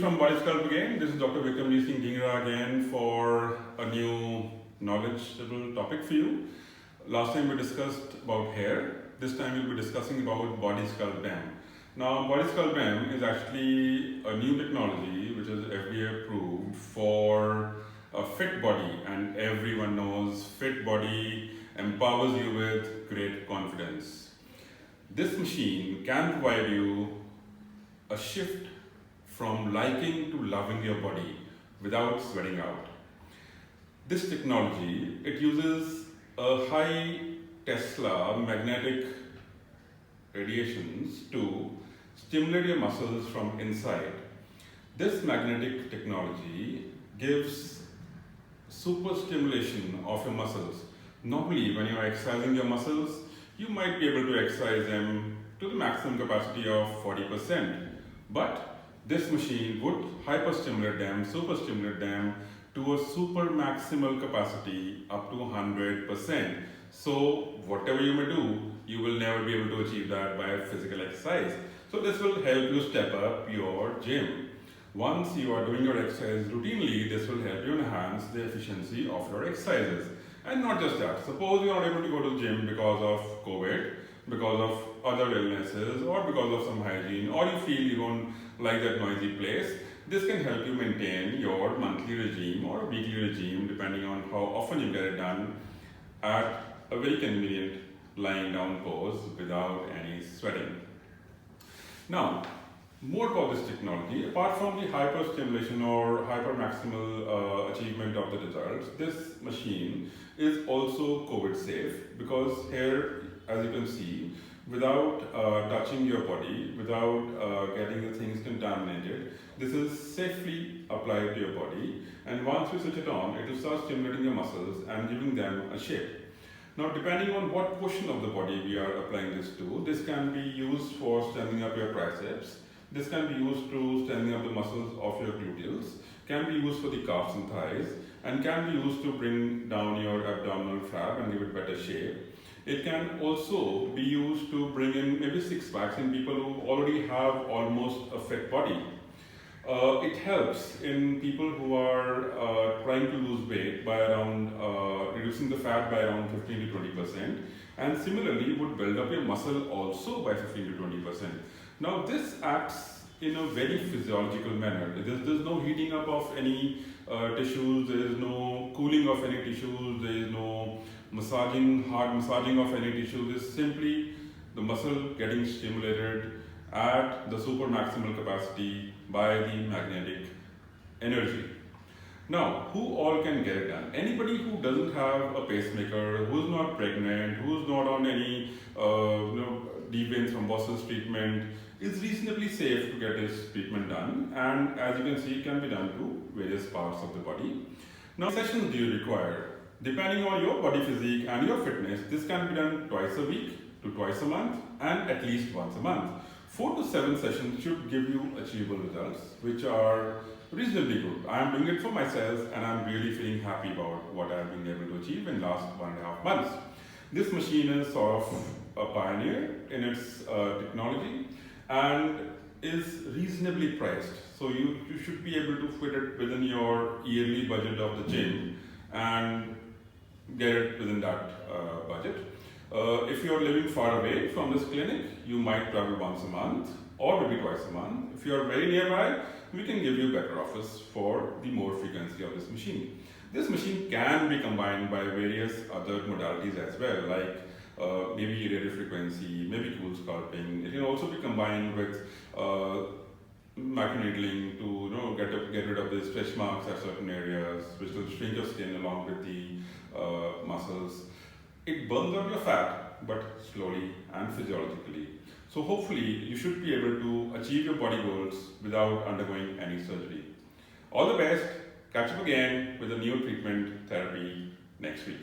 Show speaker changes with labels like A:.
A: From Body Sculpt again, this is Dr. Vikramjit Singh Dhingra again for a new knowledgeable topic for you. Last time we discussed about hair. This time we'll be discussing about Body Sculpt BAM. Now, Body Sculpt BAM is actually a new technology which is FDA approved for a fit body, and everyone knows fit body empowers you with great confidence. This machine can provide you a shift from liking to loving your body without sweating out. This technology, it uses a high Tesla magnetic radiations to stimulate your muscles from inside. This magnetic technology gives super stimulation of your muscles. Normally, when you are exercising your muscles, you might be able to exercise them to the maximum capacity of 40%. But this machine would hyperstimulate them, superstimulate them to a super maximal capacity up to 100%. So whatever you may do, you will never be able to achieve that by physical exercise. So this will help you step up your gym. Once you are doing your exercise routinely, this will help you enhance the efficiency of your exercises. And not just that, suppose you are not able to go to the gym because of COVID, because of other illnesses, or because of some hygiene, or you feel you don't like that noisy place. This can help you maintain your monthly regime or weekly regime depending on how often you get it done at a very convenient lying down pose without any sweating. Now, more about this technology, apart from the hyperstimulation or hypermaximal achievement of the results, this machine is also COVID safe, because here, as you can see, without touching your body, without getting the things contaminated, this is safely applied to your body, and once you switch it on, it will start stimulating your muscles and giving them a shape. Now, depending on what portion of the body we are applying this to, this can be used for strengthening up your triceps, this can be used to strengthening up the muscles of your gluteals, can be used for the calves and thighs, and can be used to bring down your abdominal flap and give it better shape. It can also be used to bring in maybe six packs in people who already have almost a fit body. It helps in people who are trying to lose weight by around reducing the fat by around 15 to 20%, and similarly would build up your muscle also by 15 to 20%. Now, this acts in a very physiological manner. There's no heating up of any tissues, there is no cooling of any tissues, there is no hard massaging of any tissue. This is simply the muscle getting stimulated at the super maximal capacity by the magnetic energy. Now, who all can get it done? Anybody who doesn't have a pacemaker, who's not pregnant, who's not on any deep vein thrombosis treatment, is reasonably safe to get this treatment done, and as you can see, it can be done to various parts of the body. Now, how many sessions do you require? Depending on your body physique and your fitness, this can be done twice a week to twice a month, and at least once a month. 4 to 7 sessions should give you achievable results, which are reasonably good. I am doing it for myself, and I'm really feeling happy about what I've been able to achieve in the last 1.5 months. This machine is sort of a pioneer in its technology and is reasonably priced. So you should be able to fit it within your yearly budget of the gym and get it within that budget. If you're living far away from this clinic, you might travel once a month or maybe twice a month. If you're very nearby, we can give you better offers for the more frequency of this machine. This machine can be combined by various other modalities as well, like maybe radio frequency, maybe cool sculpting. It can also be combined with microneedling to get rid of the stretch marks at certain areas, which will shrink your skin along with the muscles. It burns up your fat, but slowly and physiologically. So hopefully you should be able to achieve your body goals without undergoing any surgery. All the best. Catch up again with a new treatment therapy next week.